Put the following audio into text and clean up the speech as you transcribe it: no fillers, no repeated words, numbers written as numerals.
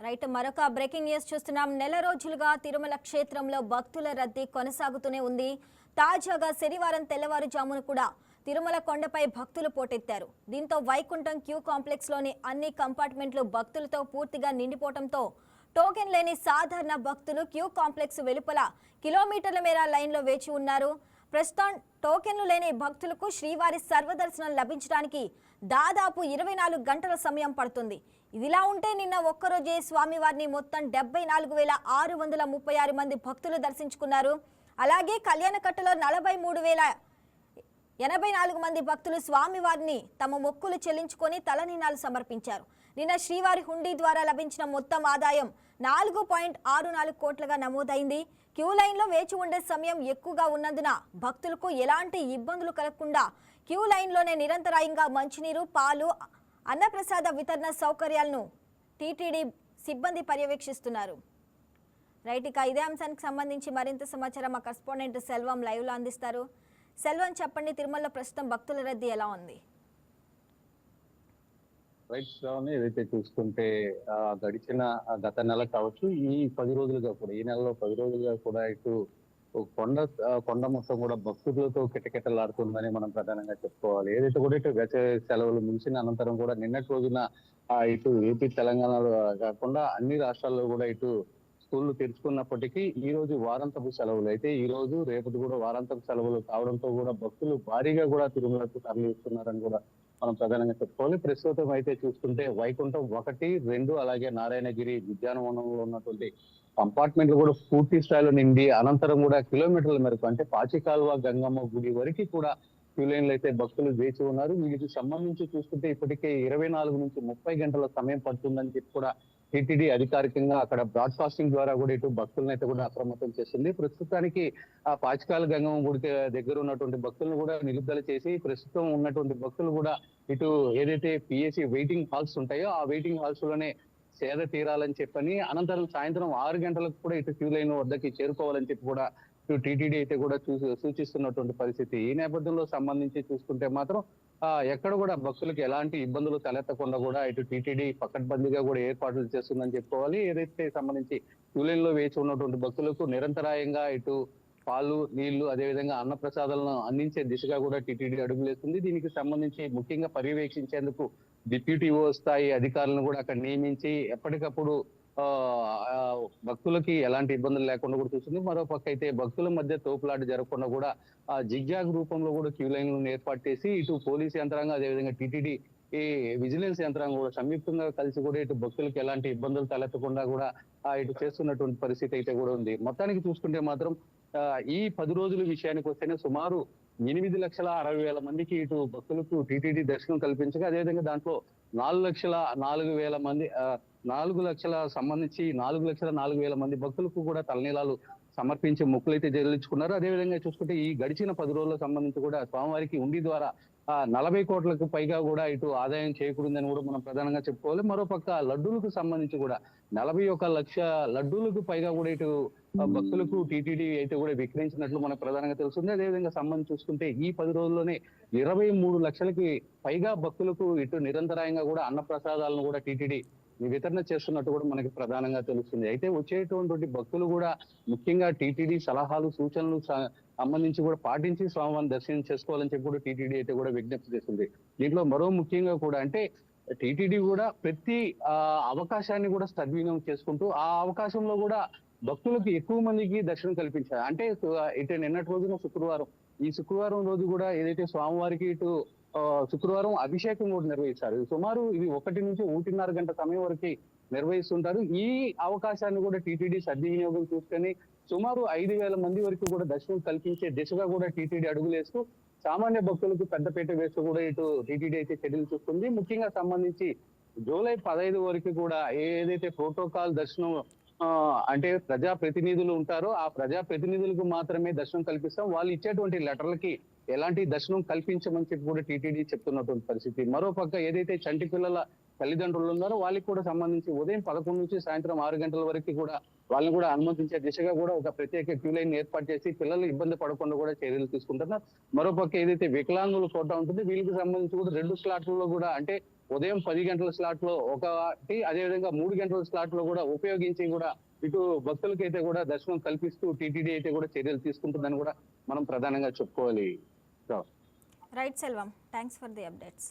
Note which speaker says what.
Speaker 1: Right మరొక breaking news చూస్తున్నాం. నెల రోజులుగా తిరుమల క్షేత్రంలో భక్తుల రద్దీ కొనసాగుతూనే ఉంది. తాజాగా శనివారం తెల్లవారుజామున కూడా తిరుమల కొండపై భక్తులు పోటెత్తారు. దీంతో వైకుంఠం క్యూ కాంప్లెక్స్ లోని అన్ని కంపార్ట్మెంట్లు భక్తులతో పూర్తిగా నిండిపోవడంతో టోకెన్ లేని సాధారణ భక్తులు క్యూ కాంప్లెక్స్ వెలుపల కిలోమీటర్ల మేర లైన్లో వేచి ఉన్నారు. ప్రస్తుతం టోకెన్లు లేని భక్తులకు శ్రీవారి సర్వదర్శనం లభించడానికి దాదాపు 24 గంటల సమయం పడుతుంది. ఇదిలా ఉంటే నిన్న ఒక్కరోజే స్వామివారిని మొత్తం 74,636 మంది భక్తులు దర్శించుకున్నారు. అలాగే కళ్యాణకట్టలో 43,084 మంది భక్తులు స్వామివారిని తమ మొక్కులు చెల్లించుకొని తలనీలాలు సమర్పించారు. నిన్న శ్రీవారి హుండీ ద్వారా లభించిన మొత్తం ఆదాయం 4.64 కోట్లుగా నమోదైంది. క్యూ లైన్లో వేచి ఉండే సమయం ఎక్కువగా ఉన్నందున భక్తులకు ఎలాంటి ఇబ్బందులు కలగకుండా క్యూ లైన్లోనే నిరంతరాయంగా మంచినీరు, పాలు, అన్నప్రసాద వితరణ సౌకర్యాలను టీటీడీ సిబ్బంది పర్యవేక్షిస్తున్నారు. రైట్, ఇక ఇదే అంశానికి సంబంధించి మరింత సమాచారం మా కరెస్పాండెంట్ సెల్వం లైవ్లో అందిస్తారు. సెల్వం, చెప్పండి, తిరుమలలో ప్రస్తుతం భక్తుల రద్దీ ఎలా ఉంది?
Speaker 2: రైట్ శ్రావణి, ఏదైతే చూసుకుంటే గడిచిన గత నెల కావచ్చు, ఈ 10 రోజులుగా కూడా, ఈ నెలలో 10 రోజులుగా కూడా ఇటు కొండ మొత్తం కూడా భక్తులతో కిటకిటలాడుతుందని మనం ప్రధానంగా చెప్పుకోవాలి. ఏదైతే కూడా ఇటు వేసవి సెలవులు ముగిసిన అనంతరం కూడా నిన్నటి రోజున ఇటు ఏపీ, తెలంగాణలో కాకుండా అన్ని రాష్ట్రాల్లో కూడా ఇటు స్కూళ్లు తెరుచుకున్నప్పటికీ ఈ రోజు వారాంతపు సెలవులు అయితే ఈ రోజు రేపటి కూడా వారాంతపు సెలవులు కావడంతో కూడా భక్తులు భారీగా కూడా తిరుమలకు తరలిస్తున్నారని కూడా మనం ప్రధానంగా చెప్పుకోవాలి. ప్రస్తుతం అయితే చూసుకుంటే వైకుంఠం 1, 2 అలాగే నారాయణగిరి ఉద్యానవనంలో ఉన్నటువంటి కంపార్ట్మెంట్లు కూడా పూర్తి స్థాయిలో నిండి అనంతరం కూడా కిలోమీటర్ల మేరకు అంటే పాచికాల్వ గంగమ్మ గుడి వరకు కూడా క్యూ లైన్లు అయితే భక్తులు వేచి ఉన్నారు. వీటికి సంబంధించి చూసుకుంటే ఇప్పటికే 24 నుంచి 30 గంటల సమయం పడుతుందని చెప్పి కూడా టీటీడీ అధికారికంగా అక్కడ బ్రాడ్కాస్టింగ్ ద్వారా కూడా ఇటు భక్తులను అయితే కూడా అప్రమత్తం చేస్తుంది. ప్రస్తుతానికి ఆ పాచికాల గంగమ్మ గుడికి దగ్గర ఉన్నటువంటి భక్తులను కూడా నిలుపుదల చేసి ప్రస్తుతం ఉన్నటువంటి భక్తులు కూడా ఇటు ఏదైతే పిఎస్సి వెయిటింగ్ హాల్స్ ఉంటాయో ఆ వెయిటింగ్ హాల్స్ లోనే సేద తీరాలని చెప్పని అనంతరం సాయంత్రం 6 గంటలకు కూడా ఇటు క్యూ లైన్ వద్దకి చేరుకోవాలని చెప్పి కూడా ఇటు టీటీడీ అయితే కూడా సూచిస్తున్నటువంటి పరిస్థితి. ఈ నేపథ్యంలో సంబంధించి చూసుకుంటే మాత్రం ఎక్కడ కూడా భక్తులకు ఎలాంటి ఇబ్బందులు తలెత్తకుండా కూడా ఇటు టీటీడీ పకడ్బందీగా కూడా ఏర్పాట్లు చేస్తుందని చెప్పుకోవాలి. ఏదైతే సంబంధించి క్యూ లైన్ లో వేచి ఉన్నటువంటి భక్తులకు నిరంతరాయంగా ఇటు పాలు, నీళ్లు, అదేవిధంగా అన్న ప్రసాదాలను అందించే దిశగా కూడా టీటీడీ అడుగులేస్తుంది. దీనికి సంబంధించి ముఖ్యంగా పర్యవేక్షించేందుకు డిప్యూటీఓ స్థాయి అధికారులను కూడా అక్కడ నియమించి ఎప్పటికప్పుడు భక్తులకి ఎలాంటి ఇబ్బందులు లేకుండా కూడా చూస్తుంది. మరో పక్క అయితే భక్తుల మధ్య తోపులాట జరగకుండా కూడా జిగ్జాగ్ రూపంలో కూడా క్యూ లైన్లను ఏర్పాటు చేసి ఇటు పోలీసు యంత్రాంగం అదేవిధంగా టీటీడీ ఈ విజిలెన్స్ యంత్రాంగం కూడా సంయుక్తంగా కలిసి కూడా ఇటు భక్తులకు ఎలాంటి ఇబ్బందులు తలెత్తకుండా కూడా ఇటు చేస్తున్నటువంటి పరిస్థితి అయితే కూడా ఉంది. మొత్తానికి చూసుకుంటే మాత్రం ఈ 10 రోజుల విషయానికి వస్తేనే సుమారు 8,60,000 మందికి ఇటు భక్తులకు టీటీడీ దర్శనం కల్పించగా అదేవిధంగా దాంట్లో 4,04,000 మంది 4,04,000 మంది భక్తులకు కూడా తలనీలాలు సమర్పించి మొక్కులైతే చెల్లించుకున్నారు. అదేవిధంగా చూసుకుంటే ఈ గడిచిన 10 రోజులకు సంబంధించి కూడా స్వామివారికి ఉండి ద్వారా 40 కోట్లకు పైగా కూడా ఇటు ఆదాయం చేకూరిందని కూడా మనం ప్రధానంగా చెప్పుకోవాలి. మరోపక్క లడ్డూలకు సంబంధించి కూడా 41 లక్ష లడ్డూలకు పైగా కూడా ఇటు భక్తులకు టీటీడీ అయితే కూడా విక్రయించినట్లు మనకు ప్రధానంగా తెలుస్తుంది. అదేవిధంగా సంబంధించి చూసుకుంటే ఈ 10 రోజుల్లోనే 23 లక్షలకి పైగా భక్తులకు ఇటు నిరంతరాయంగా కూడా అన్న ప్రసాదాలను కూడా టీటీడీ వితరణ చేస్తున్నట్టు కూడా మనకి ప్రధానంగా తెలుస్తుంది. అయితే వచ్చేటువంటి భక్తులు కూడా ముఖ్యంగా టీటీడీ సలహాలు, సూచనలు సంబంధించి కూడా పాటించి స్వామివారిని దర్శనం చేసుకోవాలని చెప్పి కూడా టీటీడీ అయితే కూడా విజ్ఞప్తి చేస్తుంది. దీంట్లో మరో ముఖ్యంగా కూడా అంటే టీటీడీ కూడా ప్రతి అవకాశాన్ని కూడా సద్వినియోగం చేసుకుంటూ ఆ అవకాశంలో కూడా భక్తులకు ఎక్కువ మందికి దర్శనం కల్పించారు. అంటే ఇటు నిన్నటి రోజున శుక్రవారం, ఈ శుక్రవారం రోజు కూడా ఏదైతే స్వామివారికి ఇటు శుక్రవారం అభిషేకం కూడా నిర్వహిస్తారు. సుమారు ఇది 1 నుంచి 1.5 గంట సమయం వరకు నిర్వహిస్తుంటారు. ఈ అవకాశాన్ని కూడా టీటీడీ సద్వినియోగం చూసుకొని సుమారు 5,000 మంది వరకు కూడా దర్శనం కల్పించే దిశగా కూడా టీటీడీ అడుగులేస్తూ సామాన్య భక్తులకు పెద్దపీట వేస్తూ కూడా ఇటు టీటీడీ అయితే చర్యలు చూస్తుంది. ముఖ్యంగా సంబంధించి జూలై 15 వరకు కూడా ఏదైతే ప్రోటోకాల్ దర్శనం అంటే ప్రజా ప్రతినిధులు ఉంటారో ఆ ప్రజా ప్రతినిధులకు మాత్రమే దర్శనం కల్పిస్తాం, వాళ్ళు ఇచ్చేటువంటి లెటర్లకి ఎలాంటి దర్శనం కల్పించమని చెప్పి కూడా టీటీడీ చెప్తున్నటువంటి పరిస్థితి. మరోపక్క ఏదైతే చంటి పిల్లల తల్లిదండ్రులు ఉన్నారో వాళ్ళకి కూడా సంబంధించి ఉదయం 11 నుంచి సాయంత్రం 6 గంటల వరకు కూడా వాళ్ళని కూడా అనుమతించే దిశగా కూడా ఒక ప్రత్యేక క్యూ లైన్ ఏర్పాటు చేసి పిల్లలు ఇబ్బంది పడకుండా కూడా చర్యలు తీసుకుంటున్నారు. మరోపక్క ఏదైతే వికలాంగుల కోట ఉంటుంది వీళ్ళకి సంబంధించి కూడా 2 స్లాట్లలో కూడా అంటే ఉదయం 10 గంటల స్లాట్ లో ఒకటి, అదేవిధంగా 3 గంటల స్లాట్ లో కూడా ఉపయోగించి కూడా ఇటు భక్తులకైతే కూడా దర్శనం కల్పిస్తూ టీటీడీ అయితే కూడా చర్యలు తీసుకుంటుందని కూడా మనం ప్రధానంగా చెప్పుకోవాలి.
Speaker 1: Right Selvam, thanks for the updates.